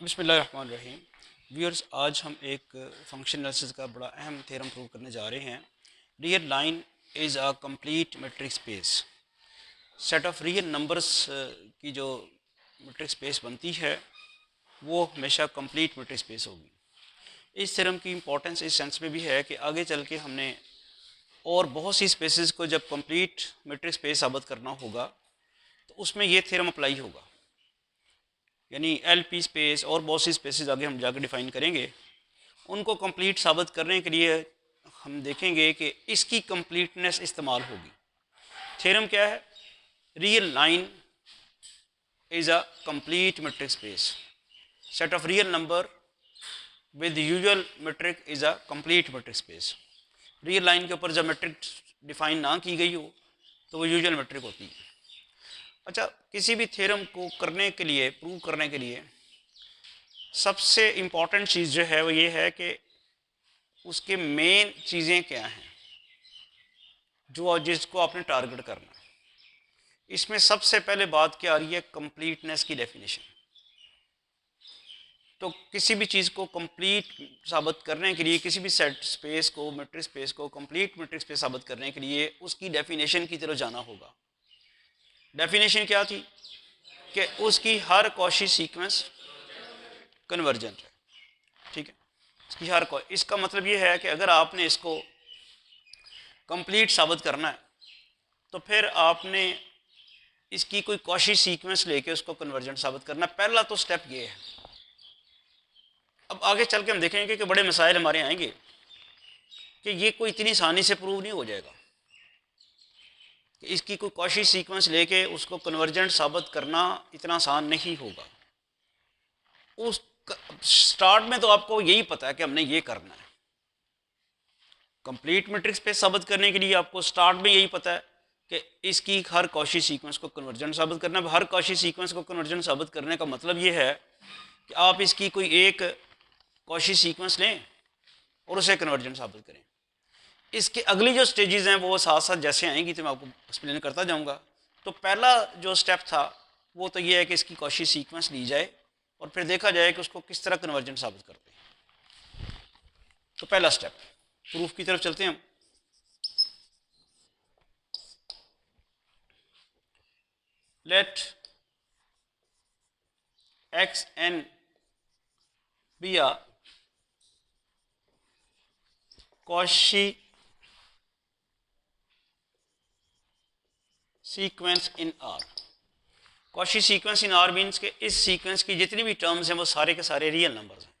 बिस्मिल्लाहिर्रहमानिर्रहीम। व्यूअर्स, आज हम एक फंक्शन एनालिसिस का बड़ा अहम थ्योरम प्रूव करने जा रहे हैं। Real line is a complete metric space. Set of real numbers की जो मेट्रिक स्पेस बनती है वो हमेशा कंप्लीट मेट्रिक स्पेस होगी। इस थ्योरम की इंपॉर्टेंस इस सेंस में भी है कि आगे चल के हमने और बहुत सी स्पेसेस को जब कंप्लीट मेट्रिक स्पेस साबित करना होगा तो उसमें ये थ्योरम अप्लाई होगा। यानी एल पी स्पेस और बहुत सी स्पेसेस आगे हम जाकर डिफाइन करेंगे। उनको कंप्लीट साबित करने के लिए हम देखेंगे कि इसकी कंप्लीटनेस इस्तेमाल होगी। थ्योरम क्या है? Real line is a complete metric space. Set of real number with usual metric is a complete metric space. Real line के ऊपर जब मेट्रिक डिफाइन ना की गई हो तो वो यूजुअल मेट्रिक होती है। अच्छा, किसी भी थ्योरम को करने के लिए, प्रूव करने के लिए सबसे इम्पॉर्टेंट चीज़ जो है वो ये है कि उसके मेन चीज़ें क्या हैं जो जिसको आपने टारगेट करना है। इसमें सबसे पहले बात क्या आ रही है? कंप्लीटनेस की डेफिनेशन। तो किसी भी चीज़ को कंप्लीट साबित करने के लिए, किसी भी सेट स्पेस को, मेट्रिक स्पेस को कंप्लीट मेट्रिक स्पेस साबित करने के लिए उसकी डेफिनेशन की तरफ जाना होगा। डेफिनेशन क्या थी? कि उसकी हर कॉची सीक्वेंस कन्वर्जेंट है। ठीक है, इसकी हर इसका मतलब ये है कि अगर आपने इसको कंप्लीट साबित करना है तो फिर आपने इसकी कोई कॉची सीक्वेंस लेके उसको कन्वर्जेंट साबित करना। पहला तो स्टेप ये है। अब आगे चल के हम देखेंगे कि बड़े मसाइल हमारे आएंगे कि ये कोई इतनी आसानी से प्रूव नहीं हो जाएगा कि इसकी कोई कॉची सीक्वेंस लेके उसको कन्वर्जेंट साबित करना इतना आसान नहीं होगा। उस स्टार्ट में तो आपको यही पता है कि हमने ये करना है। कंप्लीट मैट्रिक्स पे साबित करने के लिए आपको स्टार्ट में यही पता है कि इसकी हर कॉची सीक्वेंस को कन्वर्जेंट साबित करना है। हर कॉची सीक्वेंस को कन्वर्जेंट साबित करने का मतलब ये है कि आप इसकी कोई एक कॉची सीक्वेंस लें और उसे कन्वर्जेंट साबित करें। इसके अगली जो स्टेजेस हैं वो साथ साथ जैसे आएंगी तो मैं आपको एक्सप्लेन करता जाऊंगा। तो पहला जो स्टेप था वो तो ये है कि इसकी कॉची सीक्वेंस ली जाए और फिर देखा जाए कि उसको किस तरह कन्वर्जेंट साबित करते हैं। तो पहला स्टेप, प्रूफ की तरफ चलते हैं हम। Let x n be a Cauchy sequence in R. Cauchy sequence in R means के इस सीक्वेंस की जितनी भी टर्म्स हैं वो सारे के सारे रियल नंबर्स हैं।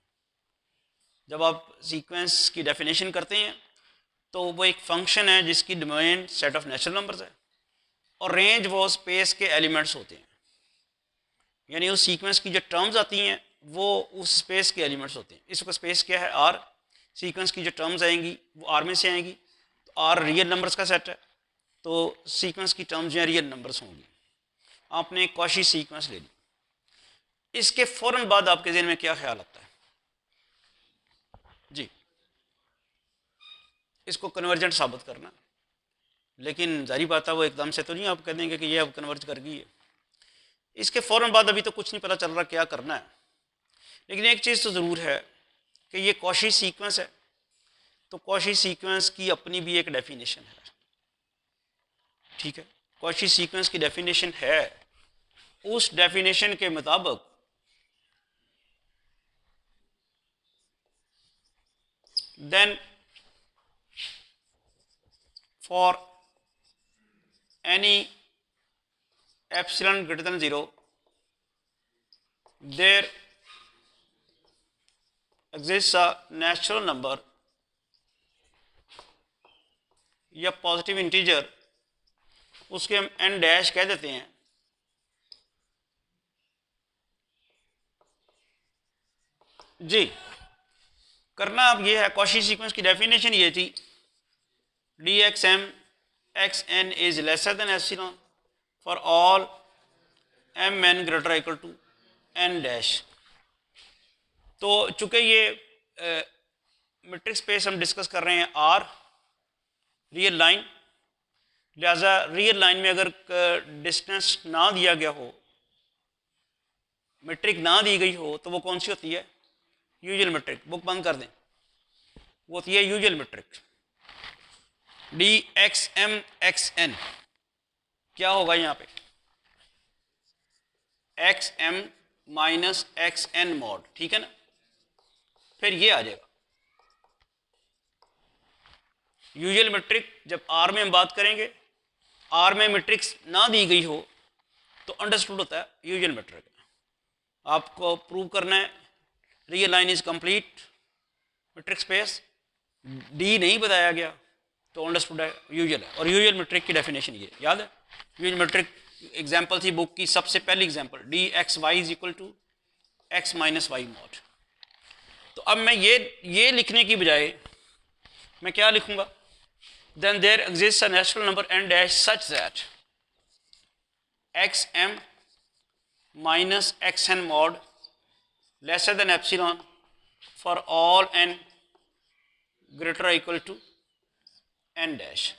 जब आप सीक्वेंस की डेफिनेशन करते हैं तो वो एक फंक्शन है जिसकी domain set of natural numbers है और रेंज वो स्पेस के एलिमेंट्स होते हैं। यानी उस सीक्वेंस की जो टर्म्स आती हैं वो उस स्पेस के एलिमेंट्स होते हैं। इसका स्पेस क्या है? आर। सीक्वेंस की जो टर्म्स आएंगी वो आर में से आएंगी। तो आर रियल नंबर्स का सेट है तो सीक्वेंस की टर्म्स जो है रियल नंबर्स होंगी। आपने कॉची सीक्वेंस ले ली। इसके फौरन बाद आपके ज़हन में क्या ख्याल आता है? जी, इसको कन्वर्जेंट साबित करना। लेकिन जारी बात है वो एकदम से तो नहीं आप कह देंगे कि ये अब कन्वर्ज कर गई है। इसके फौरन बाद अभी तो कुछ नहीं पता चल रहा क्या करना है। लेकिन एक चीज़ तो ज़रूर है कि ये कॉची सीक्वेंस है तो कॉची सीक्वेंस की अपनी भी एक डेफिनेशन है। ठीक है, कॉची सीक्वेंस की डेफिनेशन है। उस डेफिनेशन के मुताबिक then for any epsilon greater than 0 there exists a natural number या पॉजिटिव इंटीजर, उसके हम एन डैश कह देते हैं। जी, करना अब ये है, कॉची सीक्वेंस की डेफिनेशन ये थी d x m x n is lesser than epsilon for all m n greater equal to n dash. तो चूंकि ये मैट्रिक्स स्पेस हम डिस्कस कर रहे हैं आर रियल लाइन, लिहाजा रियल लाइन में अगर डिस्टेंस ना दिया गया हो मेट्रिक ना दी गई हो तो वो कौन सी होती है? Usual metric. बुक बंद कर दें। वो होती है usual metric. D x m x n क्या होगा यहाँ पे? X m minus x n mod, ठीक है ना। फिर ये आ जाएगा यूजुअल मेट्रिक। जब आर में हम बात करेंगे, आर में मेट्रिक्स ना दी गई हो तो अंडरस्टूड होता है यूजुअल मेट्रिक। आपको प्रूव करना है real line is complete metric space, d नहीं बताया गया तो अंडरस्टूड है यूजुअल है। और यूजुअल मेट्रिक की डेफिनेशन ये याद है। यूजुअल मेट्रिक एग्जाम्पल थी बुक की सबसे पहली example, d x y is equal to x minus y mod. तो अब मैं ये लिखने की बजाय मैं क्या लिखूंगा? Then there exist a natural number n dash such that x m minus x n mod lesser than epsilon for all n greater equal to n dash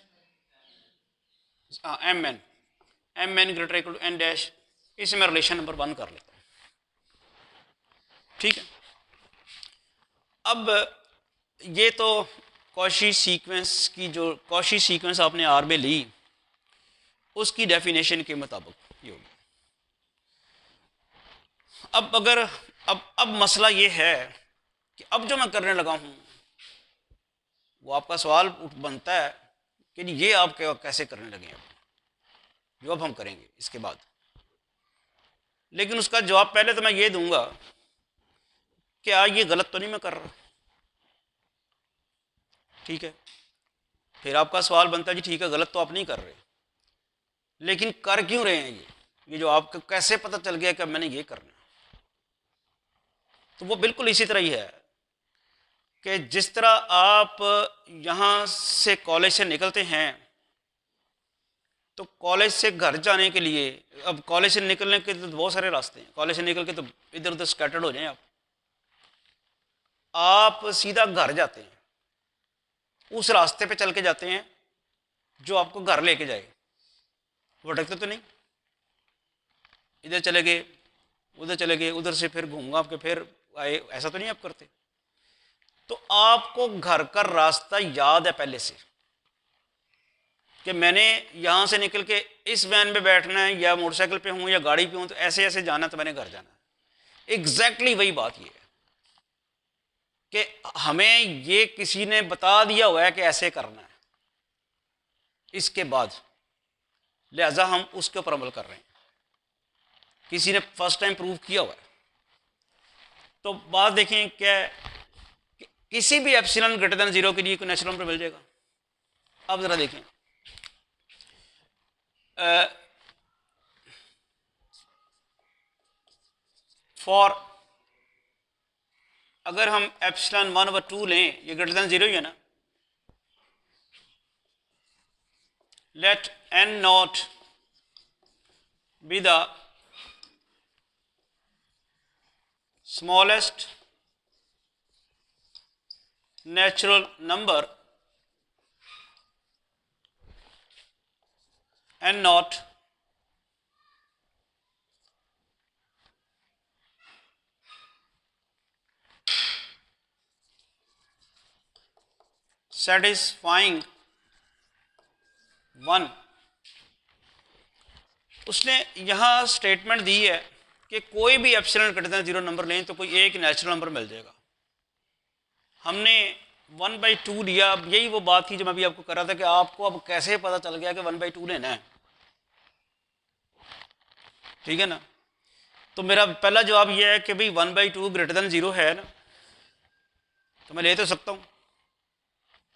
m n greater equal to n dash. इसे मैं relation number 1 कर लेता हूँ, ठीक है। अब ये तो कॉशी सीक्वेंस की, जो कॉशी सीक्वेंस आपने आर में ली उसकी डेफिनेशन के मुताबिक ये होगी। अब अगर अब मसला ये है कि अब जो मैं करने लगा हूँ वो आपका सवाल बनता है कि ये आप कैसे करने लगे अब, जो अब हम करेंगे इसके बाद। लेकिन उसका जवाब पहले तो मैं ये दूंगा कि ये गलत तो नहीं मैं कर रहा, ठीक है। फिर आपका सवाल बनता है जी ठीक है गलत तो आप नहीं कर रहे, लेकिन कर क्यों रहे हैं ये जो आपको कैसे पता चल गया कि मैंने ये करना? तो वो बिल्कुल इसी तरह ही है कि जिस तरह आप यहाँ से कॉलेज से निकलते हैं तो कॉलेज से घर जाने के लिए, अब कॉलेज से निकलने के तो बहुत सारे रास्ते हैं, कॉलेज से निकल के तो इधर उधर स्कैटर्ड हो जाएं आप सीधा घर जाते हैं, उस रास्ते पे चल के जाते हैं जो आपको घर लेके जाए, भटकते तो नहीं। इधर चले गए, उधर चले गए, उधर से फिर घूम के फिर आए, ऐसा तो नहीं आप करते। तो आपको घर का रास्ता याद है पहले से कि मैंने यहाँ से निकल के इस वैन में बैठना है या मोटरसाइकिल पे हूँ या गाड़ी पे हूँ तो ऐसे ऐसे जाना, तो मैंने घर जाना है। एग्जैक्टली वही बात ये है कि हमें ये किसी ने बता दिया हुआ है कि ऐसे करना है, इसके बाद लिहाजा हम उसके ऊपर अमल कर रहे हैं, किसी ने फर्स्ट टाइम प्रूव किया हुआ है। तो बात देखें क्या कि किसी भी एप्सिलॉन ग्रेटर देन 0 के लिए कोई नेचुरल नंबर मिल जाएगा। अब जरा देखें फॉर अगर हम एप्सिलॉन 1 और 2 लें, ये ग्रेटर देन 0 ही है ना। Let n not be the smallest natural number n not satisfying 1। उसने यहाँ स्टेटमेंट दी है कि कोई भी एप्सिलॉन ग्रेटर देन 0 नंबर लें तो कोई एक नेचुरल नंबर मिल जाएगा। हमने 1/2 लिया। अब यही वो बात थी जो मैं अभी आपको कर रहा था कि आपको अब कैसे पता चल गया कि 1/2 लेना है, ठीक है ना। तो मेरा पहला जवाब यह है कि भाई 1/2 ग्रेटर देन 0 है ना, तो मैं ले तो सकता हूँ,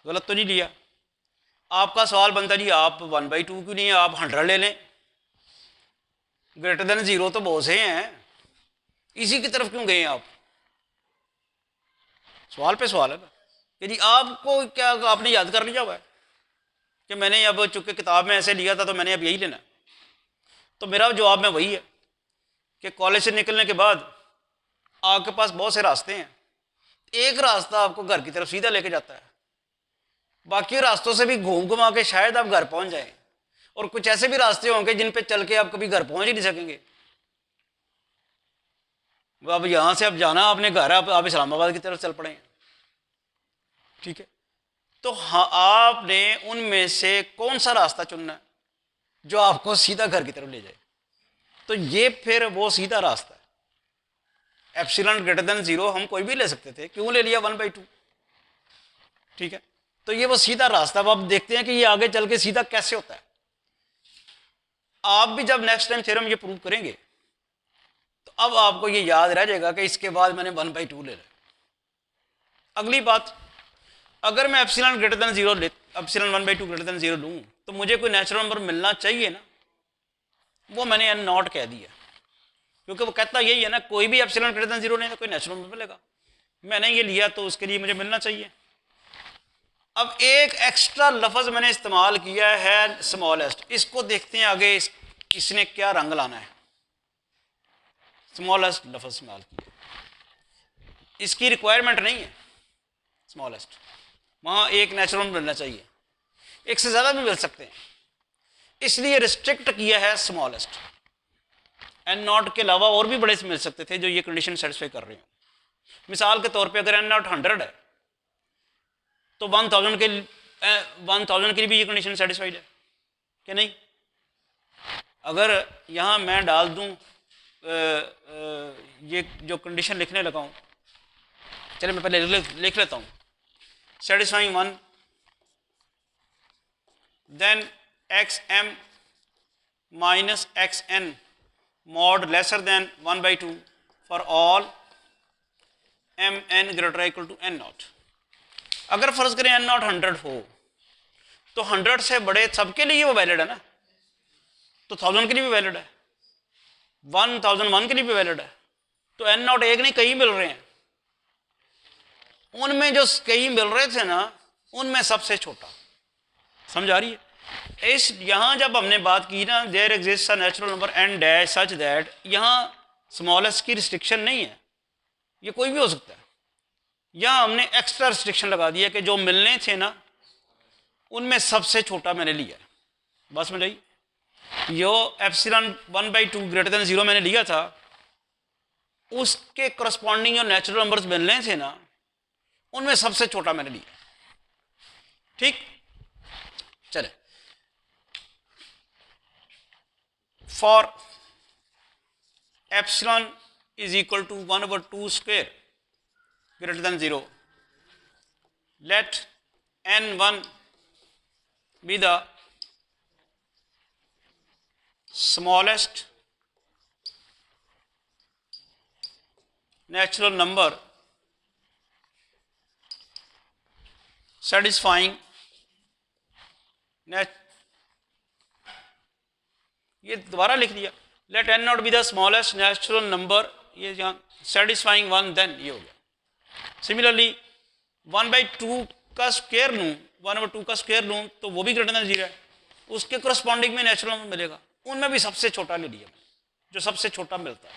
गलत तो नहीं लिया। आपका सवाल बनता जी आप 1/2 क्यों नहीं है, आप 100 ले लें, ग्रेटर देन 0 तो बहुत से हैं, इसी की तरफ क्यों गए आप? सवाल पे सवाल है ना कि जी आपको क्या आपने याद कर लिया हुआ है कि मैंने अब चूंकि किताब में ऐसे लिया था तो मैंने अब यही लेना। तो मेरा जवाब में वही है कि कॉलेज से निकलने के बाद आपके पास बहुत से रास्ते हैं, एक रास्ता आपको घर की तरफ सीधा लेके जाता है, बाकी रास्तों से भी घूम घुमा के शायद आप घर पहुंच जाएं, और कुछ ऐसे भी रास्ते होंगे जिन पे चल के आप कभी घर पहुंच ही नहीं सकेंगे। अब यहाँ से अब जाना आपने घर, आप इस्लामाबाद की तरफ चल पड़े, ठीक है। तो हाँ, आपने उनमें से कौन सा रास्ता चुनना है जो आपको सीधा घर की तरफ ले जाए। तो ये फिर वो सीधा रास्ता है। एप्सिलॉन ग्रेटर देन 0 हम कोई भी ले सकते थे, क्यों ले लिया 1/2, ठीक है। तो ये वो सीधा रास्ता। अब आप देखते हैं कि ये आगे चल के सीधा कैसे होता है। आप भी जब नेक्स्ट टाइम थ्योरम ये प्रूव करेंगे तो अब आपको ये याद रह जाएगा कि इसके बाद मैंने 1/2 ले लिया। अगली बात, अगर मैं एप्सिलॉन ग्रेटर देन 0 ले, एप्सिलॉन 1/2 ग्रेटर देन 0 लूँ तो मुझे कोई नेचुरल नंबर मिलना चाहिए ना। वो मैंने एन नॉट कह दिया, क्योंकि वो कहता यही है ना, कोई भी एप्सिलॉन ग्रेटर देन 0 नहीं तो कोई नेचुरल नंबर मिलेगा। मैंने ये लिया तो उसके लिए मुझे मिलना चाहिए। अब एक एक्स्ट्रा लफ्ज मैंने इस्तेमाल किया है स्मॉलेस्ट। इसको देखते हैं आगे इसने क्या रंग लाना है। स्मॉलेस्ट लफ्ज इस्तेमाल किया, इसकी रिक्वायरमेंट नहीं है स्मॉलेस्ट, वहाँ एक नेचुरल मिलना चाहिए, एक से ज़्यादा भी मिल सकते हैं, इसलिए रिस्ट्रिक्ट किया है स्मॉलेस्ट। एन नॉट के अलावा और भी बड़े से मिल सकते थे जो ये कंडीशन सेटिस्फाई कर रहे हो। मिसाल के तौर पे अगर एन नॉट 100 है तो 1000 के लिए भी ये कंडीशन सेटिस्फाइड है कि नहीं। अगर यहाँ मैं डाल दूँ ये जो कंडीशन लिखने लगा हूँ, चलिए मैं पहले लिख लेता हूँ, सेटिस्फाइंग 1 देन xm माइनस xn mod lesser than 1/2 for all mn greater or equal to n naught। अगर फर्ज करें n naught 100 हो तो 100 से बड़े सबके लिए वो वैलिड है ना, तो 1000 के लिए भी वैलिड है, 1001 के लिए भी वैलिड है। तो n naught एक नहीं कई मिल रहे हैं, उनमें जो कई मिल रहे थे ना उनमें सबसे छोटा। समझ आ रही है? इस यहाँ जब हमने बात की ना, there exist a natural number n dash such that, यहाँ स्मॉलेस्ट की रिस्ट्रिक्शन नहीं है, ये कोई भी हो सकता है। यहाँ हमने एक्स्ट्रा रिस्ट्रिक्शन लगा दिया कि जो मिलने थे ना उनमें सबसे छोटा मैंने लिया। बस में रही यो एप्सिलॉन 1/2 ग्रेटर देन 0 मैंने लिया था, उसके करस्पॉन्डिंग जो नेचुरल नंबर्स मिलने थे ना उनमें सबसे छोटा मैंने लिया। ठीक, चले। For epsilon is equal to 1/2 square greater than 0, let n1 be the smallest natural number satisfying ये दोबारा लिख दिया, let n not be the smallest natural number, ये यहाँ सेटिस्फाइंग 1, देन ये हो गया। सिमिलरली 1/2 का स्क्वायर लूँ, 1/2 का स्क्वायर लूँ तो वो भी ग्रेटर देन 0 है, उसके करस्पॉन्डिंग में नेचुरल नंबर मिलेगा, उनमें भी सबसे छोटा ले लिया जो सबसे छोटा मिलता है।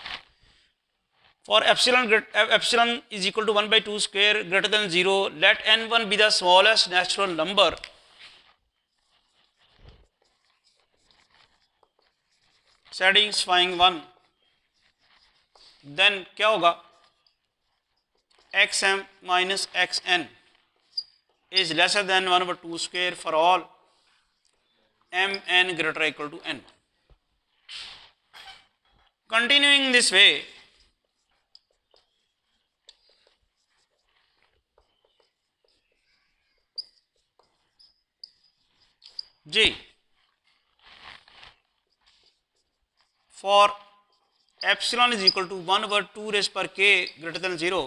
For epsilon is equal to 1/2 square greater than 0, let n1 be the smallest natural number satisfying 1, then क्या होगा, xm माइनस xn is lesser than 1/2 square for all mn greater or equal to n। Continuing this way, G for epsilon is equal to 1/2 raised per k greater than 0,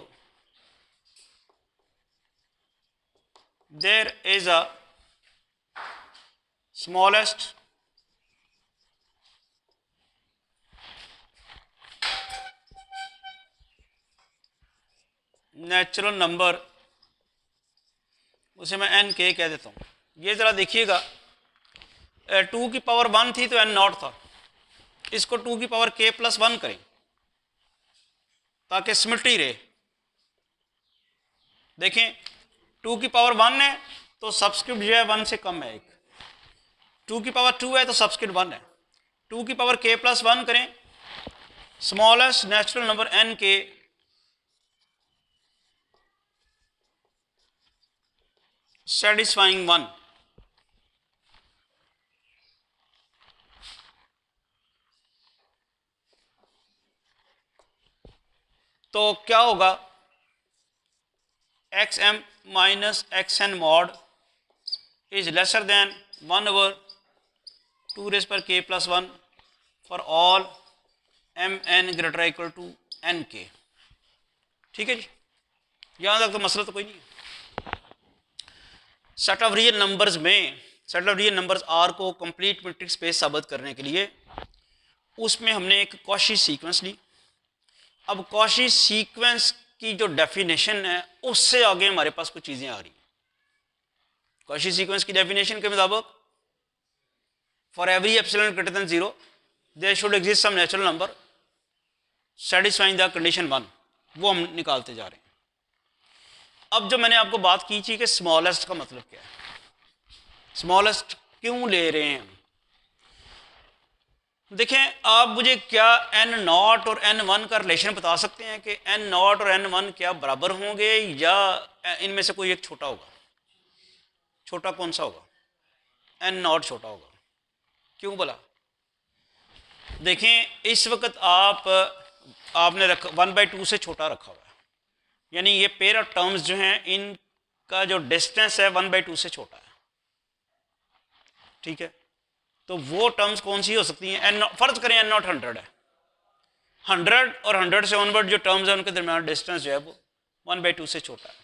there is a smallest natural number, उसे मैं n k कह देता हूँ। ये ज़रा देखिएगा, 2 की power 1 थी तो n नॉट था, इसको 2 की पावर k + 1 करें ताकि सिमेट्री रहे। देखें 2 की पावर 1 है तो सबस्क्रिप्ट जो है 1 से कम है, एक 2 की पावर 2 है तो सबस्क्रिप्ट 1 है, 2 की पावर k + 1 करें स्मॉलेस्ट नेचुरल नंबर n के सेटिस्फाइंग वन, तो क्या होगा, x m minus x n mod is lesser than 1/2 for all m n greater equal to n k. ठीक है जी, यहाँ तक तो मसला तो कोई नहीं है। सेट ऑफ रियल नंबर्स में, set of real numbers R को कंप्लीट मैट्रिक्स स्पेस साबित करने के लिए उसमें हमने एक कॉची सीक्वेंस ली। अब कॉची सीक्वेंस की जो डेफिनेशन है उससे आगे हमारे पास कुछ चीज़ें आ रही हैं। कॉची सीक्वेंस की डेफिनेशन के मुताबिक for every epsilon greater than 0 there should exist some natural number satisfying the condition 1, वो हम निकालते जा रहे हैं। अब जो मैंने आपको बात की थी कि स्मॉलेस्ट का मतलब क्या है, स्मॉलेस्ट क्यों ले रहे हैं हम। देखें, आप मुझे क्या एन नॉट और एन वन का रिलेशन बता सकते हैं कि एन नॉट और एन वन क्या बराबर होंगे या इनमें से कोई एक छोटा होगा? छोटा कौन सा होगा? एन नॉट छोटा होगा। क्यों बोला? देखें, इस वक्त आपने रखा 1/2 से छोटा रखा हुआ है, यानी ये पेयर ऑफ टर्म्स जो हैं इनका जो डिस्टेंस है 1/2 से छोटा है। ठीक है, तो वो टर्म्स कौन सी हो सकती हैं? एन, फर्ज करें एन नॉट 100 है, 100 और 100 से ऑनवर्ड जो टर्म्स है उनके दरमियान डिस्टेंस जो है वो 1/2 से छोटा है।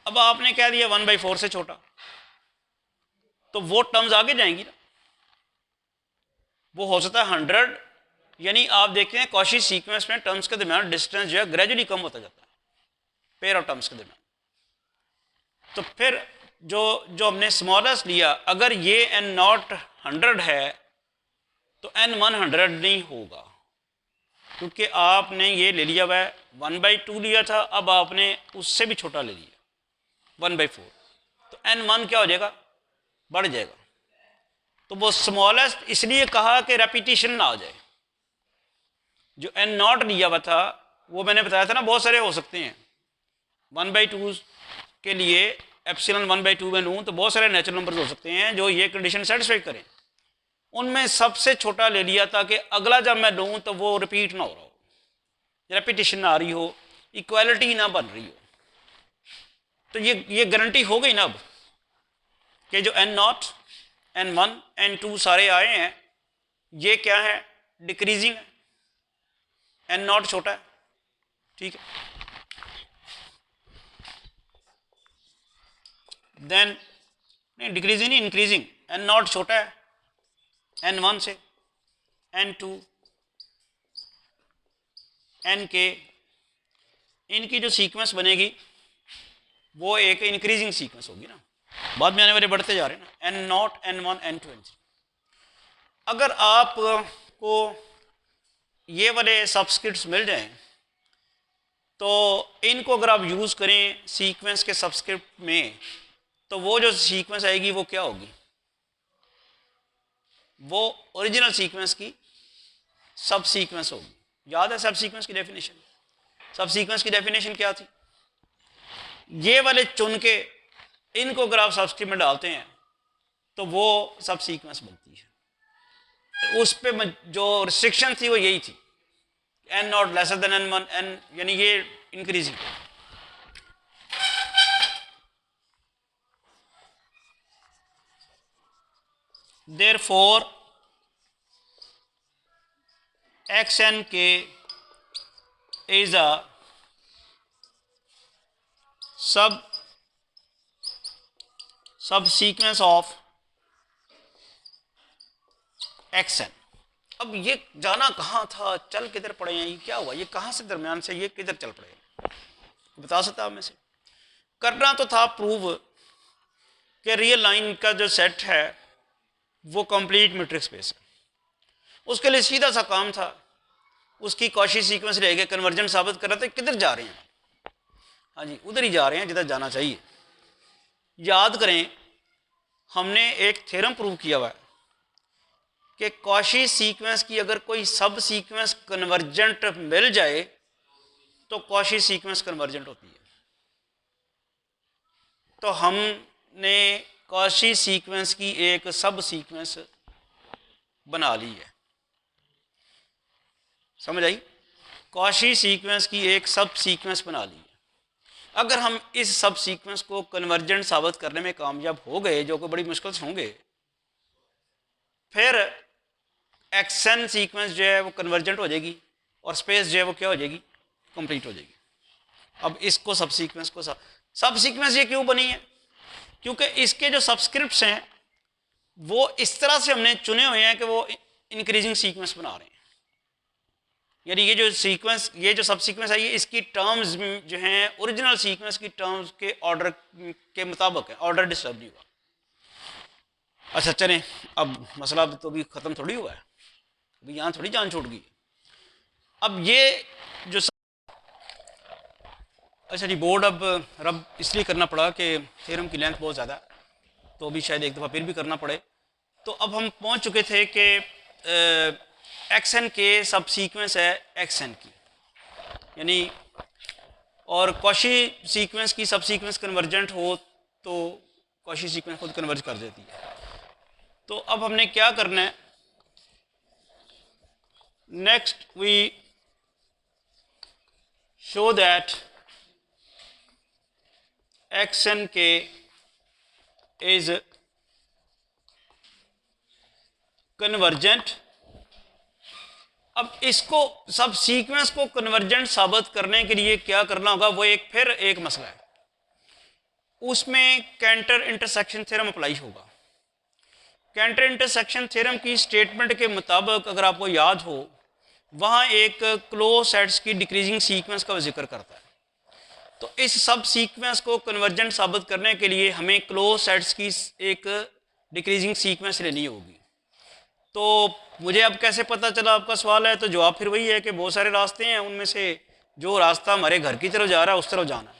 अब आपने कह दिया 1/4 से छोटा, तो वो टर्म्स आगे जाएंगी ना, वो हो सकता है 100, यानी आप देखें कॉची सीक्वेंस में टर्म्स के दरमियान डिस्टेंस जो है ग्रेजुअली कम होता जाता है पेयर ऑफ टर्म्स के दरमियान। तो फिर जो हमने स्मॉलेस्ट लिया, अगर ये एन नॉट 100 है तो एन 100 नहीं होगा, क्योंकि आपने ये ले लिया हुआ है 1/2 लिया था, अब आपने उससे भी छोटा ले लिया 1/4, तो एन 1 क्या हो जाएगा? बढ़ जाएगा। तो वो स्मॉलेस्ट इसलिए कहा कि रेपिटेशन ना आ जाए। जो एन नॉट लिया हुआ था वो मैंने बताया था ना, बहुत सारे हो सकते हैं। 1/2 के लिए एप्सिलॉन 1/2 में लूँ तो बहुत सारे नेचुरल नंबर्स हो सकते हैं जो ये कंडीशन सेटिस्फाई करें। उनमें सबसे छोटा ले लिया ताकि अगला जब मैं लूँ तो वो रिपीट ना हो रहा हो, रेपिटेशन ना आ रही हो, इक्वालिटी ना बन रही हो। तो ये गारंटी हो गई ना अब कि जो एन नॉट, एन 1, एन 2 सारे आए हैं, ये क्या है? डिक्रीजिंग है, एन नॉट छोटा है। ठीक है, देन नहीं, डिक्रीजिंग नहीं, इंक्रीजिंग। एन नॉट छोटा है एन 1 से, एन 2, एन के, इनकी जो सीक्वेंस बनेगी वो एक इंक्रीजिंग सीक्वेंस होगी ना, बाद में आने वाले बढ़ते जा रहे हैं ना, n not, n 1, n 2, n 3। अगर आपको ये वाले सबस्क्रिप्ट्स मिल जाएं तो इनको अगर आप यूज़ करें सीक्वेंस के सबस्क्रिप्ट में, तो वो जो सीक्वेंस आएगी वो क्या होगी? वो ओरिजिनल सीक्वेंस की सब सीक्वेंस होगी। याद है सब सीक्वेंस की डेफिनेशन? सब सीक्वेंस की डेफिनेशन क्या थी? ये वाले चुन के इनको अगर आप सबस्क्रिप्ट में डालते हैं तो वो सब सीक्वेंस बनती है। उस पे जो रिस्ट्रिक्शन थी वो यही थी, n not lesser than n 1, n, यानी ये increasing. Therefore xnk is a subsequence of xn। अब ये जाना कहाँ था, चल किधर पड़े हैं, ये क्या हुआ, ये कहाँ से दरमियान से ये किधर चल पड़े, बता सकता में से? करना तो था प्रूव कि रियल लाइन का जो सेट है वो कंप्लीट मैट्रिक्स स्पेस है। उसके लिए सीधा सा काम था, उसकी कॉची सीक्वेंस लेके कन्वर्जन साबित कर रहे थे। किधर जा रहे हैं? हाँ जी, उधर ही जा रहे हैं जिधर जाना चाहिए। याद करें, हमने एक थ्योरम प्रूव किया हुआ है कि कॉशी सीक्वेंस की अगर कोई सब सीक्वेंस कन्वर्जेंट मिल जाए तो कॉशी सीक्वेंस कन्वर्जेंट होती है। तो हमने कॉशी सीक्वेंस की एक सब सीक्वेंस बना ली है, समझ आई? कॉशी सीक्वेंस की एक सब सीक्वेंस बना ली है। अगर हम इस सब सीक्वेंस को कन्वर्जेंट साबित करने में कामयाब हो गए, जो कि बड़ी मुश्किल से होंगे, फिर एक्सन सीक्वेंस जो है वो कन्वर्जेंट हो जाएगी और स्पेस जो है वो क्या हो जाएगी, कंप्लीट हो जाएगी। अब इसको सब सीक्वेंस को सब सीक्वेंस ये क्यों बनी है? क्योंकि इसके जो सबस्क्रिप्ट्स हैं वो इस तरह से हमने चुने हुए हैं कि वो इंक्रीजिंग सीक्वेंस बना रहे हैं। यानी ये जो सीक्वेंस, ये जो सब सीक्वेंस है, ये इसकी टर्म्स जो हैं ओरिजिनल सीक्वेंस की टर्म्स के ऑर्डर के मुताबिक है, ऑर्डर डिस्टर्ब नहीं हुआ। अच्छा चलें, अब मसला तो भी ख़त्म थोड़ी हुआ है, अभी यहाँ थोड़ी जान छूट गई। अब ये जो अच्छा जी, बोर्ड अब रब इसलिए करना पड़ा कि थ्योरम की लेंथ बहुत ज़्यादा, तो अभी शायद एक दफ़ा फिर भी करना पड़े। तो अब हम पहुँच चुके थे कि एक्स एन के सब सीक्वेंस है एक्स एन की, यानी और कॉशी सीक्वेंस की सब सीक्वेंस कन्वर्जेंट हो तो कॉशी सीक्वेंस खुद कन्वर्ज कर देती है। तो अब हमने क्या करना है, next we show that x n k is convergent. अब इसको सब सीक्वेंस को कन्वर्जेंट साबित करने के लिए क्या करना होगा, वो फिर एक मसला है, उसमें कैंटर इंटरसेक्शन थ्योरम अप्लाई होगा। कैंटर इंटरसेक्शन थ्योरम की स्टेटमेंट के मुताबिक अगर आपको याद हो, वहाँ एक क्लोज सेट्स की डिक्रीजिंग सीक्वेंस का जिक्र करता है। तो इस सब सीक्वेंस को कन्वर्जेंट साबित करने के लिए हमें क्लोज सेट्स की एक डिक्रीजिंग सीक्वेंस लेनी होगी। तो मुझे अब कैसे पता चला, आपका सवाल है, तो जवाब फिर वही है कि बहुत सारे रास्ते हैं, उनमें से जो रास्ता हमारे घर की तरफ जा रहा है उस तरफ जाना है,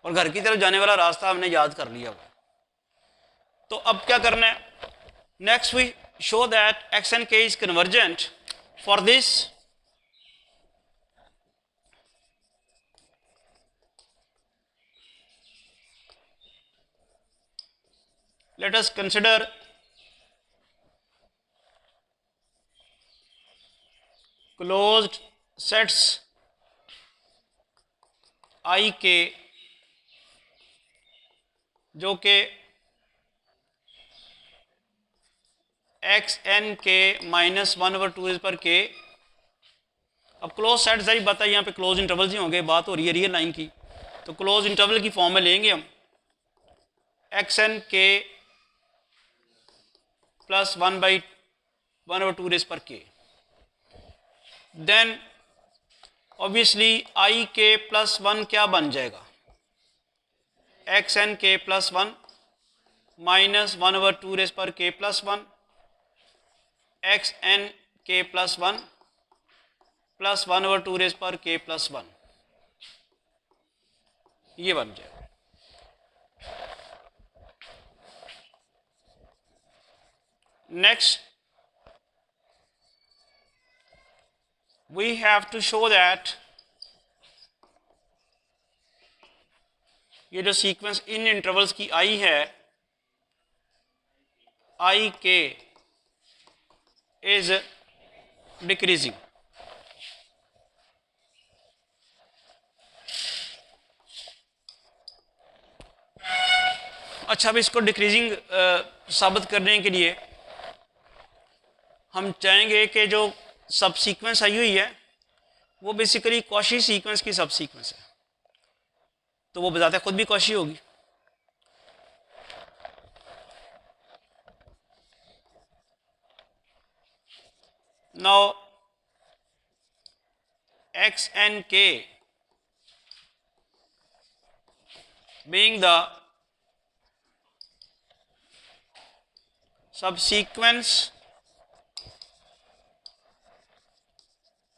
और घर की तरफ जाने वाला रास्ता हमने याद कर लिया हुआ। तो अब क्या करना है, next we show that x n k is convergent. For this let us consider closed sets I के जो कि एक्स एन के -1/2 पर के। अब क्लोज सेट सारी बात है, यहाँ पे क्लोज इंटरवल्स ही होंगे, बात हो रही है रियल लाइन की, तो क्लोज इंटरवल की फॉर्म में लेंगे हम एक्स एन के +1/2 पर के। देन ऑब्वियसली आई के +1 क्या बन जाएगा, एक्स एन के +1 -1/2 पर के +1 एक्स एन के +1 +1/2 पर के +1, ये बन जाएगा। Next we have to show that ये जो सीक्वेंस इन इंटरवल्स की आई है, आई के इज डिक्रीजिंग। अच्छा, अब इसको डिक्रीजिंग साबित करने के लिए हम चाहेंगे कि जो सब सीक्वेंस आई हुई है वो बेसिकली कॉशी सीक्वेंस की सब सीक्वेंस है, तो वो बजाते खुद भी कॉशी होगी। नाउ एक्स एन के being the subsequence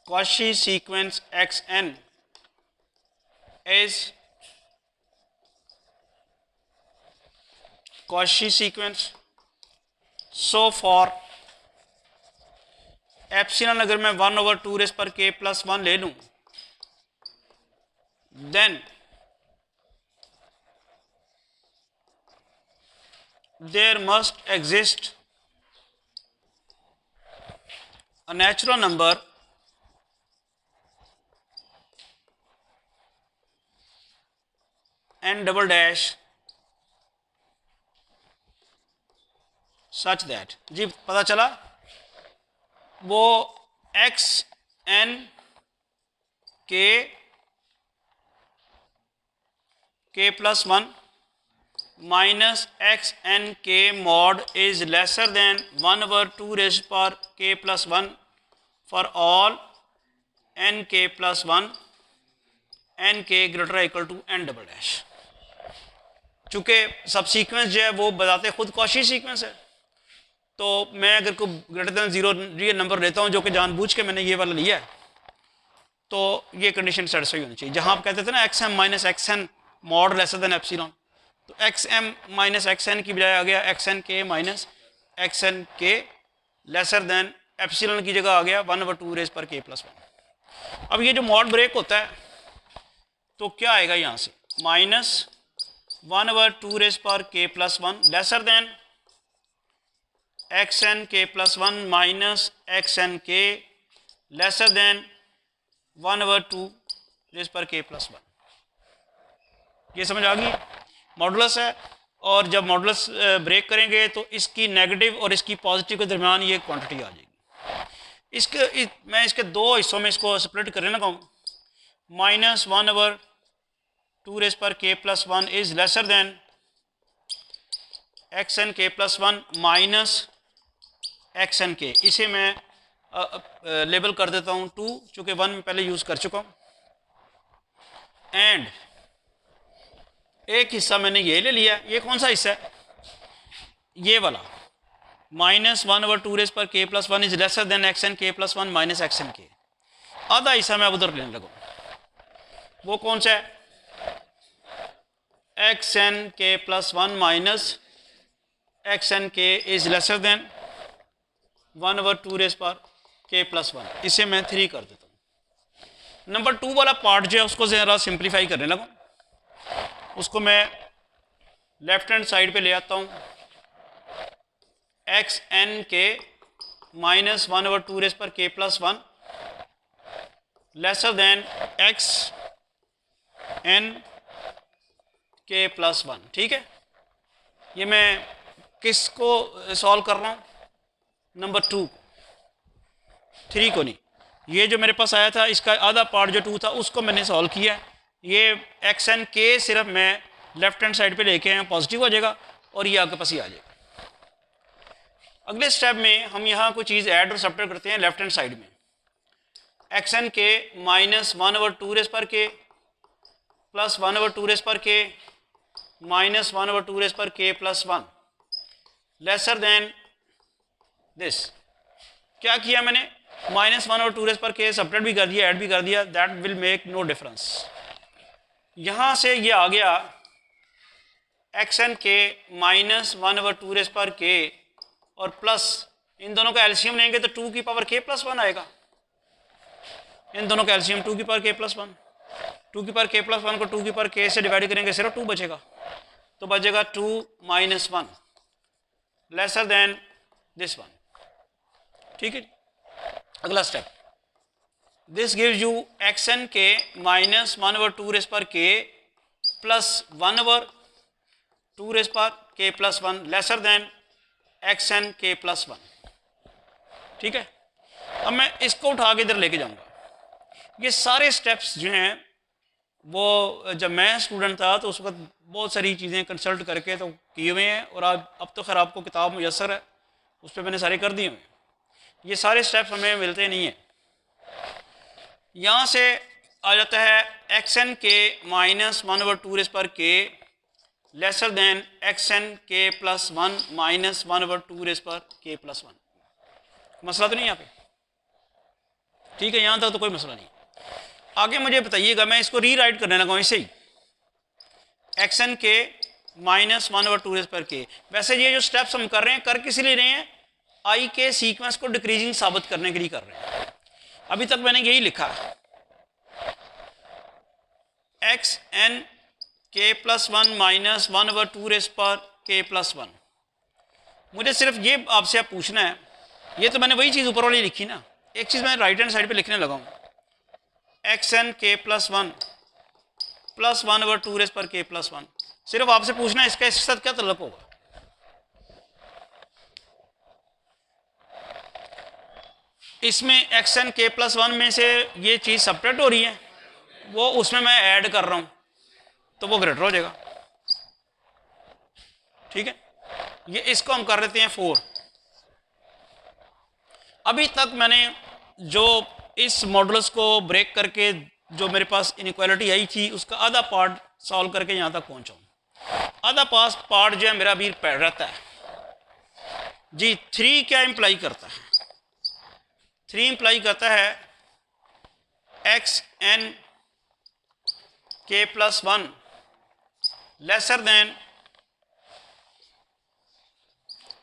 Cauchy sequence xn is Cauchy sequence. So for epsilon अगर मैं 1/2 रेज़ पर k + 1 ले लूँ, then there must exist a natural number n double dash such that, जी पता चला, वो x n k + 1 minus x n k mod is lesser than 1/2 raised per k + 1 for all n k + 1 n k greater or equal to n double dash। चूँकि सब sequence जो है वो बताते खुद कॉशी सीक्वेंस है, तो मैं अगर कोई ग्रेटर दैन 0 रियल नंबर लेता हूँ जो कि जानबूझ के मैंने ये वाला लिया है, तो ये कंडीशन सेटिस्फाई होनी चाहिए। जहाँ आप कहते थे ना x m minus x n mod lesser than epsilon, तो x m minus x n की बजाय आ गया x n k minus x n k lesser than epsilon की जगह आ गया 1/2 रेज़ पर k + 1। अब ये जो मॉड ब्रेक होता है तो क्या आएगा यहाँ से, माइनस 1/2 रेज़ पर k + 1 lesser than x n k + 1 minus x n k lesser than 1/2 raise पर k + 1। ये समझ आ गई, मॉडुलस है, और जब मॉडुलस ब्रेक करेंगे तो इसकी नेगेटिव और इसकी पॉजिटिव के दरमियान ये क्वांटिटी आ जाएगी। मैं इसके दो हिस्सों में इसको स्प्लिट करने लगा हूँ। माइनस 1/2 रेज़ पर k + 1 is lesser than x n k + 1 minus x n के, इसे मैं लेबल कर देता हूँ 2, चूँकि 1 में पहले यूज़ कर चुका हूँ। एंड एक हिस्सा मैंने ये ले लिया, ये कौन सा हिस्सा है, ये वाला, माइनस 1/2 रेज़ पर k + 1 is lesser than x n k + 1 minus x n के। आधा हिस्सा मैं उधर लेने लगा, वो कौन सा है, x n k + 1 minus x n k is lesser than 1/2 raise पर k + 1, इसे मैं 3 कर देता हूँ। नंबर 2 वाला पार्ट जो है उसको ज़रा सिंप्लीफाई करने लगा, उसको मैं लेफ्ट हैंड साइड पे ले आता हूँ, x n k minus 1/2 raise पर k + 1 lesser than x n k + 1। ठीक है, ये मैं किसको सॉल्व कर रहा हूँ, नंबर 2, 3 को नहीं। ये जो मेरे पास आया था इसका आधा पार्ट जो 2 था उसको मैंने सॉल्व किया। ये एक्स एन के सिर्फ मैं लेफ्ट हैंड साइड पे लेके आया, पॉजिटिव हो जाएगा और ये आपके पास ही आ जाएगा। अगले स्टेप में हम यहाँ कोई चीज़ ऐड और सब्ट्रैक्ट करते हैं लेफ्ट हैंड साइड में, x n k minus 1/2 raise पर k प्लस 1/2 रेज़ पर k माइनस 1/2 रेज़ पर k + 1 लेसर देन दिस। क्या किया मैंने, माइनस 1/2 रेज़ पर k सब्ट्रैक्ट भी कर दिया, ऐड भी कर दिया, that will make no difference. यहाँ से ये आ गया x n k minus 1/2 raise पर k और प्लस इन दोनों का एलसीएम लेंगे तो 2 की पावर k + 1 आएगा। इन दोनों का एलसीएम 2 की पावर k + 1, 2 की पावर k + 1 को 2 की पावर k से डिवाइड करेंगे सिर्फ 2 बचेगा, तो बचेगा 2 - 1 लेसर देन दिस वन। ठीक है, अगला step, this gives you x n k minus 1/2 raise पर k प्लस 1/2 रेज़ पर k + 1 lesser than x n k + 1। ठीक है, अब मैं इसको उठा के इधर लेके जाऊंगा। ये सारे स्टेप्स जो हैं वो जब मैं स्टूडेंट था तो उस वक्त बहुत सारी चीज़ें कंसल्ट करके तो किए हुए हैं, और अब तो खैर आपको किताब मुयसर है, उस पर मैंने सारे कर दिए हुए हैं। ये सारे स्टेप्स हमें मिलते नहीं हैं। यहाँ से आ जाता है x n k minus 1/2 raise पर k lesser than x n k + 1 minus 1/2 raise पर k + 1। मसला तो नहीं यहाँ पे, ठीक है, यहाँ तक तो कोई मसला नहीं। आगे मुझे बताइएगा, मैं इसको री राइट करने लगा हूँ ऐसे ही, x n k minus 1/2 raise पर k। वैसे ये जो स्टेप्स हम कर रहे हैं, कर किस लिए रहे हैं, आई के सीक्वेंस को डिक्रीजिंग साबित करने के लिए कर रहे हैं। अभी तक मैंने यही लिखा है, x n k plus one minus 1/2 raise power k plus one. मुझे सिर्फ ये आपसे आप पूछना है, ये तो मैंने वही चीज़ ऊपर वाली लिखी ना, एक चीज़ मैं राइट हैंड साइड पे लिखने लगा हूँ, x n k plus one plus 1/2 raise power k plus one. सिर्फ आपसे पूछना है इसका इसके साथ क्या तल्लुक होगा। इसमें x n k plus one में से ये चीज़ सब्ट्रैक्ट हो रही है, वो उसमें मैं ऐड कर रहा हूँ, तो वो ग्रेटर हो जाएगा। ठीक है, ये इसको हम कर देते हैं 4। अभी तक मैंने जो इस मॉडल्स को ब्रेक करके जो मेरे पास इनइक्वालिटी आई थी उसका आधा पार्ट सॉल्व करके यहाँ तक पहुँचा हूँ। आधा पार्ट जो है मेरा अभी रहता है जी। 3 क्या इंप्लाई करता है? 3 इंप्लाई करता है x n k plus one lesser than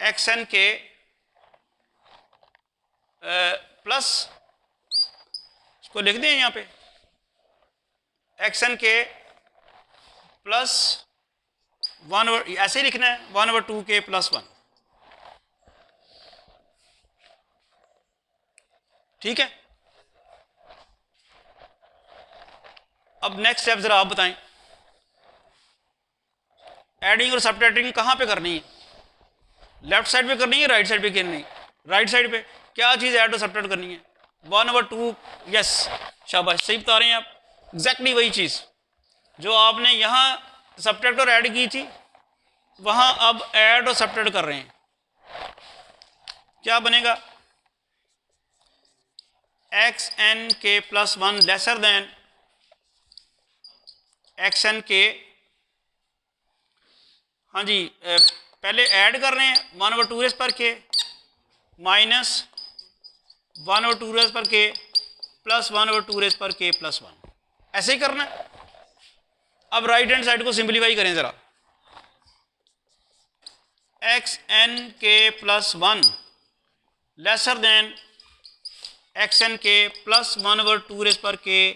x n k plus, इसको लिख दें यहाँ पे, एक्स एन के प्लस 1, ऐसे ही लिखना है 1/2 के प्लस वन। ठीक है, अब नेक्स्ट स्टेप जरा आप बताएं, एडिंग और सब्ट्रैक्टिंग कहाँ पे करनी है? लेफ्ट साइड पे करनी है, राइट साइड पे करनी है? राइट साइड पे क्या चीज़ ऐड और सब्ट्रैक्ट करनी है? 1/2। यस, शाबाश, सही बता रहे हैं आप। एग्जैक्टली वही चीज़ जो आपने यहाँ सब्ट्रैक्ट और ऐड की थी, वहाँ अब ऐड और सब्ट्रैक्ट कर रहे हैं। क्या बनेगा? X n k plus one lesser than x n k, हाँ जी, पहले ऐड कर रहे हैं 1/2 raise power k minus 1/2 raise power k plus 1/2 raise power k plus one. ऐसे ही करना है। अब राइट हैंड साइड को सिंप्लीफाई करें ज़रा, x n k plus one lesser than x n k plus 1/2 raise power k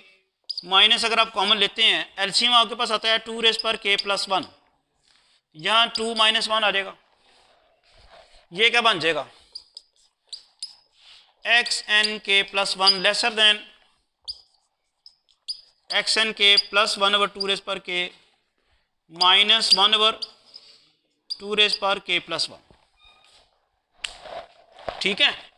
minus, अगर आप common लेते हैं एलसीएम आपके पास आता है 2 rays power k plus one, यहाँ 2 - 1 आ जाएगा। ये क्या बन जाएगा? X n k plus one lesser than x n k plus 1/2 raise power k minus 1/2 raise power k plus one. ठीक है,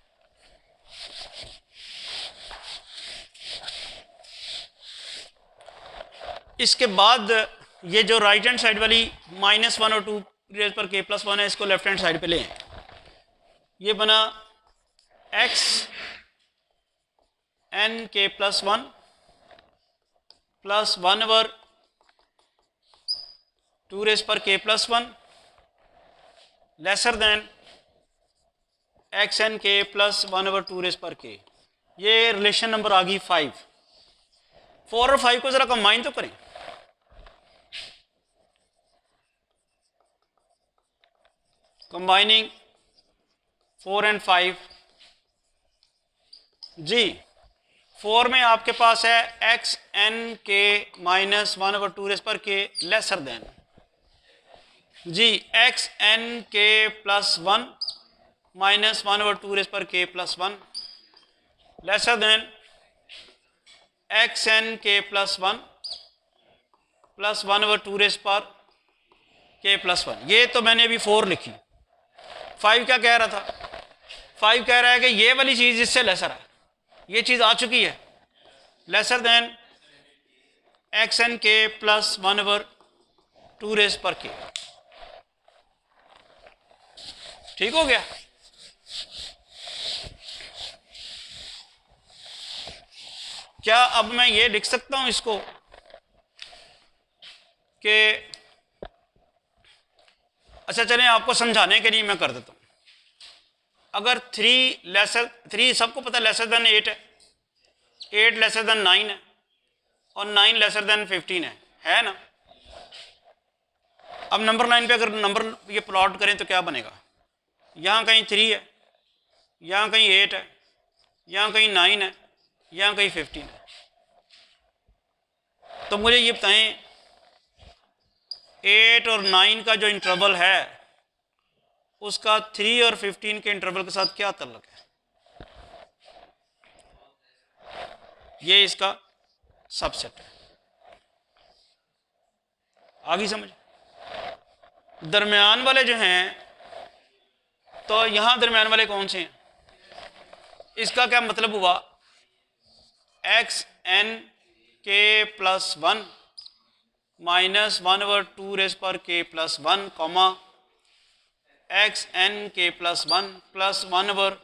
इसके बाद ये जो राइट हैंड साइड वाली -1/2 raise power k plus one है, इसको लेफ्ट हैंड साइड पे लें। ये बना x n k plus one plus 1/2 raise power k plus one lesser than x n k plus 1/2 raise power k. ये relation number आ गई 5। 4 और 5 को ज़रा कंबाइन तो करें। कंबाइनिंग 4 और 5 जी। 4 में आपके पास है x n k minus 1/2 raise power k lesser than जी x n k plus one minus 1/2 raise power k plus one lesser than x n k plus one plus 1/2 raise power k plus one. ये तो मैंने अभी 4 लिखी। 5 क्या कह रहा था? 5 कह रहा है कि ये वाली चीज़ इससे लेसर है, ये चीज़ आ चुकी है, laser than x n k plus 1/2 raise power के। ठीक हो गया? क्या अब मैं ये लिख सकता हूं इसको कि, अच्छा चलें आपको समझाने के लिए मैं कर देता हूं। अगर 3 सबको पता लेसर देन 8 है, 8 लेसर देन 9 है और 9 लेसर देन 15 है ना? अब नंबर लाइन पे अगर नंबर ये प्लॉट करें तो क्या बनेगा? यहाँ कहीं 3 है, यहाँ कहीं 8 है, यहाँ कहीं 9 है, यहाँ कहीं 15 है। तो मुझे ये बताएं 8 और 9 का जो इंटरवल है उसका 3 और 15 के इंटरवल के साथ क्या ताल्लुक है? ये इसका सबसेट है। आगे समझ। दरमियान वाले जो हैं, तो यहाँ दरमियान वाले कौन से हैं? इसका क्या मतलब हुआ? X n k plus 1 minus 1/2 raise power k plus 1 comma x n k plus 1 plus 1/,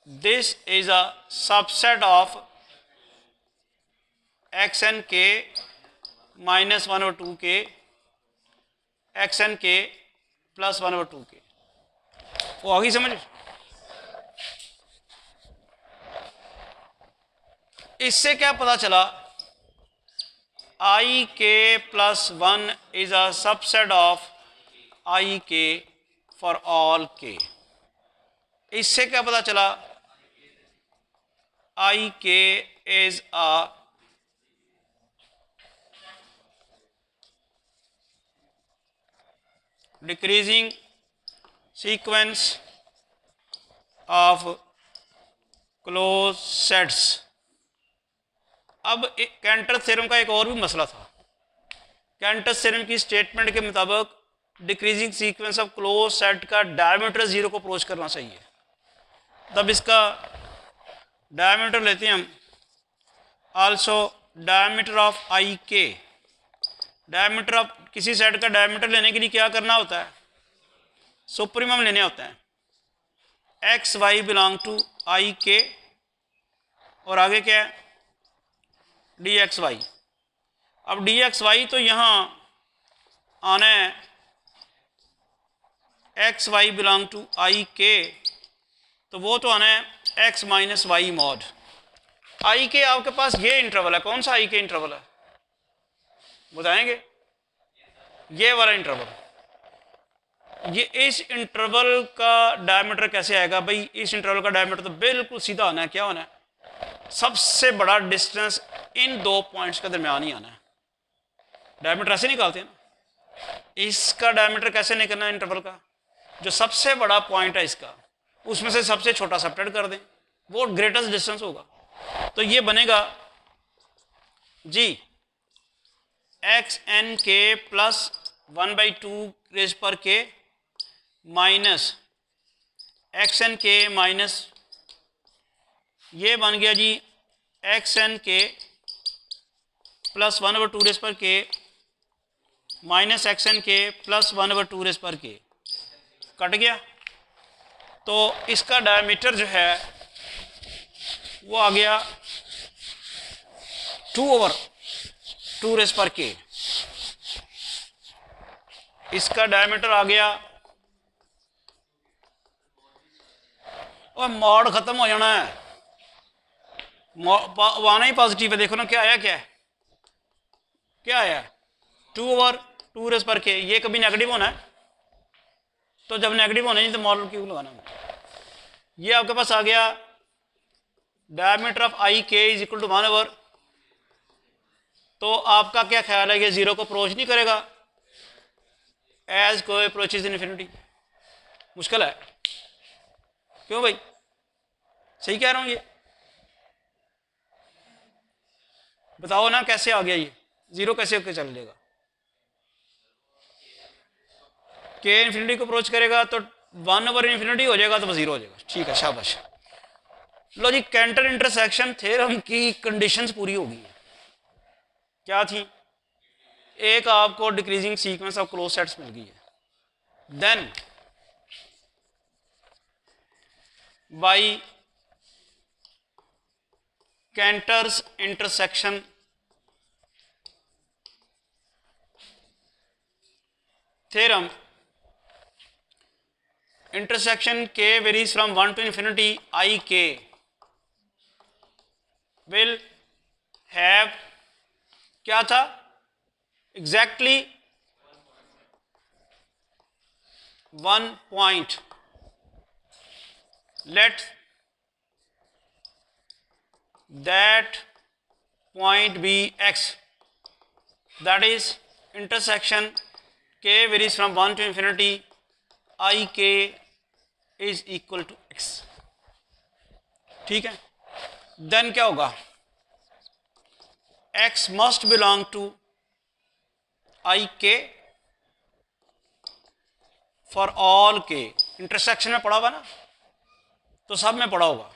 this is a subset of x n k minus 1/2 k x n k plus 1/2 के। वो आ गई समझ? इससे क्या पता चला? I k plus 1 is a subset of I k for all के। इससे क्या पता चला? आई के is a decreasing sequence of closed sets. अब कैंटर थ्योरम का एक और भी मसला था। कैंटर थ्योरम की स्टेटमेंट के मुताबिक decreasing sequence of close set का डायमीटर 0 को अप्रोच करना चाहिए। तब इसका डायमीटर लेते हैं हम। आल्सो डायमीटर ऑफ आई के। डायमीटर ऑफ किसी सेट का डायमीटर लेने के लिए क्या करना होता है? सुप्रीमम लेने होता है। X y belong to I k और आगे क्या है? D x y. अब डी एक्स वाई तो यहाँ आना है x y belong to I k, तो वो तो आना है x minus y mod. I k आपके पास ये इंटरवल है। कौन सा आई के इंटरवल है बताएंगे? ये वाला इंटरवल। ये इस इंटरवल का डायमीटर कैसे आएगा भाई? इस इंटरवल का डायमीटर तो बिल्कुल सीधा आना है। क्या होना है? सबसे बड़ा डिस्टेंस इन दो पॉइंट्स के दरमियान ही आना है। डायमीटर ऐसे निकालते हैं ना। इसका डायमीटर कैसे निकलना है? इंटरवल का जो सबसे बड़ा पॉइंट है इसका, उसमें से सबसे छोटा सबट्रैक्ट कर दें, वो ग्रेटेस्ट डिस्टेंस होगा। तो ये बनेगा जी x n k plus 1/2 raise power k minus x n k minus, ये बन गया जी x n k plus 1/2 raise power k minus x n k plus 1/2 raise power के। कट गया। तो इसका डायमीटर जो है वो आ गया 2/2 रेज़ पर के। इसका डायमीटर आ गया, और मॉड खत्म हो जाना है। आना ही पॉजिटिव है। देखो ना क्या आया, क्या है, क्या आया? 2/2 रेज़ पर के। ये कभी नेगेटिव होना है, तो जब नेगेटिव होना चाहिए तो मॉडल क्यों लगाना? ये आपके पास आ गया डायमीटर ऑफ आई के इज इक्वल टू 1/, तो आपका क्या ख्याल है? ये 0 को अप्रोच नहीं करेगा एज को अप्रोचेज इन्फिनिटी। मुश्किल है। क्यों भाई? सही कह रहा हूं? ये बताओ ना कैसे आ गया? ये 0 कैसे होकर चल जाएगा? के इन्फिनिटी को अप्रोच करेगा तो 1/∞ हो जाएगा, तो वो 0 हो जाएगा। ठीक है, शाबाश। लो जी, कैंटर इंटरसेक्शन थ्योरम की कंडीशंस पूरी होगी। क्या थी? एक आपको decreasing sequence of closed sets मिल गई है। Then by Cantor's intersection theorem, intersection k varies from 1 to infinity I k will have क्या था exactly 1 point let that point be x, that is intersection k varies from 1 to infinity, I k is equal to x. ठीक है, then क्या होगा, x must belong to I k for all k. Intersection में पढ़ा हुआ ना, तो सब में पढ़ा होगा,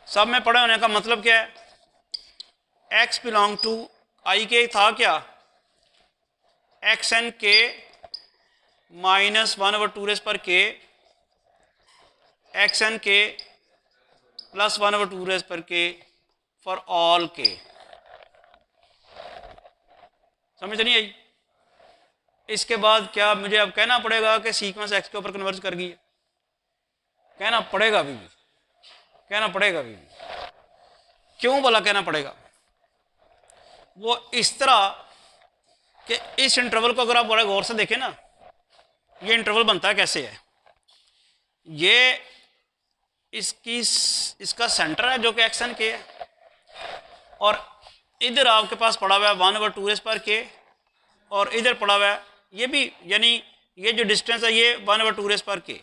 सब में पढ़े होने का मतलब क्या है, x belong to I k था क्या, एक्स एन के माइनस 1/2 पर के, एक्स एन के प्लस 1/2 पर के फॉर ऑल के। समझ नहीं आई? इसके बाद क्या मुझे अब कहना पड़ेगा कि सीक्वेंस एक्स के ऊपर कन्वर्ज कर गई है? कहना पड़ेगा अभी भी, कहना पड़ेगा अभी भी। क्यों भला कहना पड़ेगा? वो इस तरह कि इस इंटरवल को अगर आप बड़े गौर से देखें ना, ये इंटरवल बनता है कैसे है, ये इसका सेंटर है जो कि एक्स एन के है, और इधर आपके पास पड़ा हुआ है 1/2 पर के, और इधर पड़ा हुआ है ये भी, यानी ये जो डिस्टेंस है ये 1/2 पर के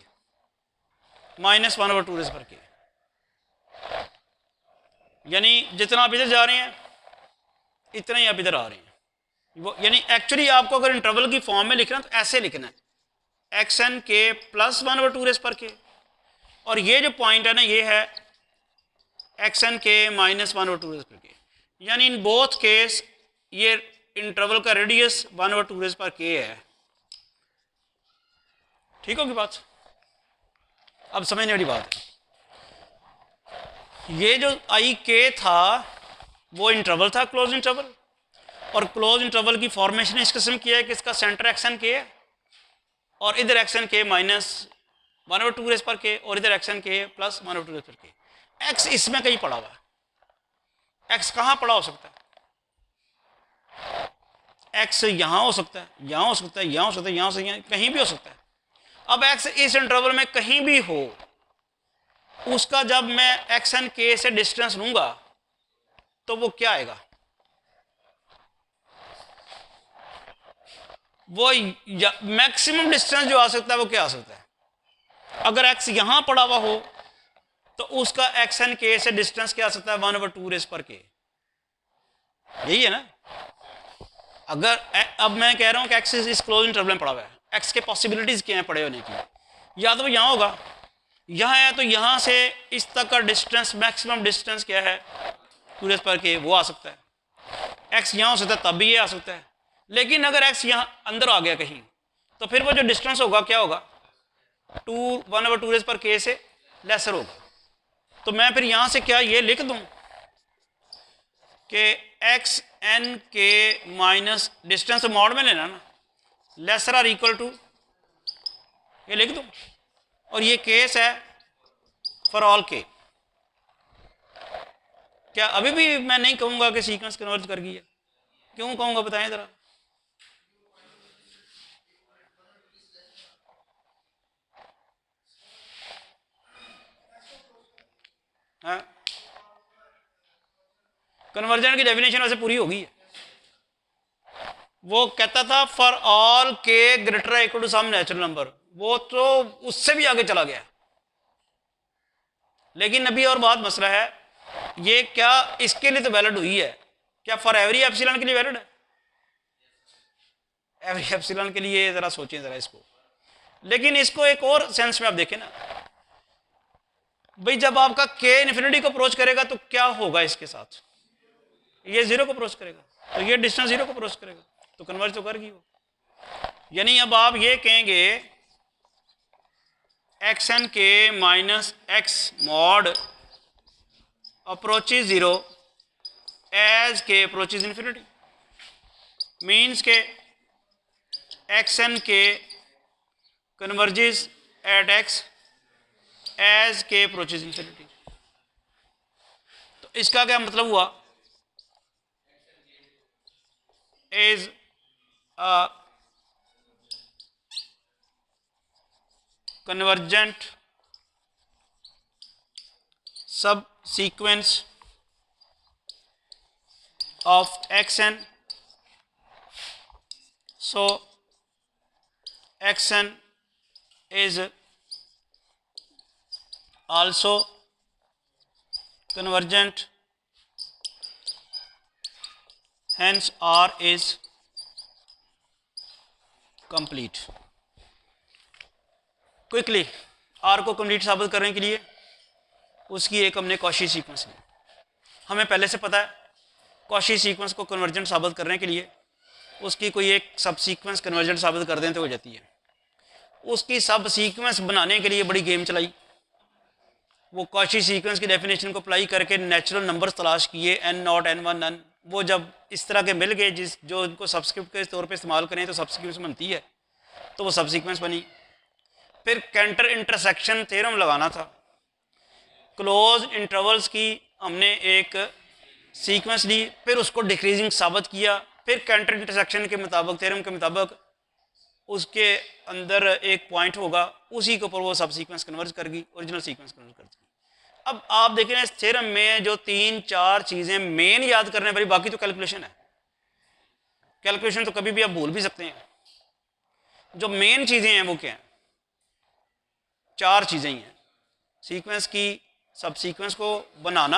माइनस 1/2 पर के, यानी जितना आप इधर जा रहे हैं इतना ही आप इधर आ रहे हैं। वो यानी एक्चुअली आपको अगर इंटरवल की फॉर्म में लिखना तो ऐसे लिखना है, एक्स एन के प्लस 1/2 पर के, और ये जो पॉइंट है ना ये है एक्स एन के माइनस 1/2 पर के, यानी इन बोथ केस ये इंटरवल का रेडियस 1/2 पर के है। ठीक होगी बात? अब समझने वाली बात है, ये जो आई के था वो इंटरवल था, क्लोज इंटरवल, और क्लोज इंटरवल की फॉर्मेशन इस किस्म की है कि इसका सेंटर एक्स एन के है, और इधर एक्स एन के माइनस 1/2 पर के, और इधर एक्स एन के प्लस 1/2 पर के। एक्स इसमें कहीं पड़ा हुआ है, एक्स कहाँ पड़ा हो सकता है? एक्स यहां हो सकता है, यहां हो सकता है, यहां हो सकता है, यहां से यहां कहीं भी हो सकता है। अब एक्स इस इंटरवल में कहीं भी हो, उसका जब मैं एक्स एन के से डिस्टेंस लूंगा तो वो क्या आएगा, वो मैक्सिमम डिस्टेंस जो आ सकता है वो क्या आ सकता है? अगर एक्स यहां पड़ा हुआ हो तो उसका एक्स एन के से डिस्टेंस क्या आ सकता है, 1/2 पर के। यही है ना? अगर अब मैं कह रहा हूं कि एक्स इस क्लोज इंटरवल में पड़ा हुआ है, एक्स के पॉसिबिलिटीज क्या है पड़े होने की, या तो यहां होगा, यहां है तो यहां से इस तक का डिस्टेंस, मैक्सिमम डिस्टेंस क्या है 2 पर के, वो आ सकता है। एक्स यहां हो सकता है तब भी ये आ सकता है, लेकिन अगर एक्स यहां अंदर आ गया कहीं तो फिर वो जो डिस्टेंस होगा क्या होगा, 1/2 पर के से लेसर होगा। तो मैं फिर यहां से क्या ये लिख दूं कि x n k minus distance mod में लेना ना, लेसर आर इक्वल टू, ये लिख दूं, और ये केस है फॉर ऑल के। क्या अभी भी मैं नहीं कहूंगा कि सीक्वेंस कन्वर्ज कर गई है? क्यों कहूंगा बताएं जरा? हाँ, कन्वर्जन की डेफिनेशन वैसे पूरी हो गई है। वो कहता था for all k greater equal to some natural number, वो तो उससे भी आगे चला गया। लेकिन अभी और बहुत मसला है, ये क्या इसके लिए तो वैलिड हुई है, क्या फॉर एवरी एप्सिलॉन के लिए वैलिड है? एवरी एप्सिलॉन के लिए जरा सोचें जरा इसको। लेकिन इसको एक और सेंस में आप देखें ना भाई, जब आपका के इन्फिनिटी को अप्रोच करेगा तो क्या होगा इसके साथ, ये 0 को अप्रोच करेगा, तो ये डिस्टेंस 0 को अप्रोच करेगा, तो कन्वर्ज तो कर गई वो। यानी अब आप ये कहेंगे x n k minus x mod approaches 0 as k approaches infinity, means k x n k converges at x as k approaches infinity. तो इसका क्या मतलब हुआ, is a convergent subsequence of xn, so xn is also convergent, hence R is complete. Quickly R को complete साबित करने के लिए उसकी एक हमने कॉशी सीक्वेंस ली. हमें पहले से पता है कॉशी सीक्वेंस को कन्वर्जेंट साबित करने के लिए उसकी कोई एक सब सीक्वेंस कन्वर्जेंट साबित कर दें तो हो जाती है. उसकी सब सीक्वेंस बनाने के लिए बड़ी गेम चलाई. वो कॉशी सीक्वेंस की डेफिनेशन को अप्लाई करके नेचुरल नंबर्स तलाश किए, n0, n1, n. वो जब इस तरह के मिल गए जो उनको सब्सक्रिप्ट के तौर पे इस्तेमाल करें तो सब सीक्वेंस बनती है, तो वो सब सीक्वेंस बनी. फिर कैंटर इंटरसेक्शन थ्योरम लगाना था. क्लोज इंटरवल्स की हमने एक सीक्वेंस ली, फिर उसको डिक्रीजिंग साबित किया. फिर कैंटर इंटरसेक्शन के मुताबिक, थ्योरम के मुताबिक उसके अंदर एक पॉइंट होगा, उसी के ऊपर वो सब सीक्वेंस कन्वर्ज करेगी, ओरिजिनल सीक्वेंस कन्वर्ज करेगी. अब आप देखें इस थ्योरम में जो 3-4 चीज़ें मेन याद करने वाली, बाकी तो कैलकुलेशन है. कैलकुलेशन तो कभी भी आप भूल भी सकते हैं. जो मेन चीज़ें हैं वो क्या हैं? 4 चीज़ें ही हैं. सीक्वेंस की सब सीक्वेंस को बनाना,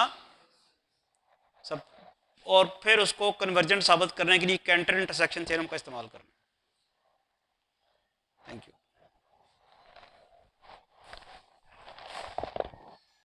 सब, और फिर उसको कन्वर्जेंट साबित करने के लिए कैंटर इंटरसेक्शन थ्योरम का इस्तेमाल करना.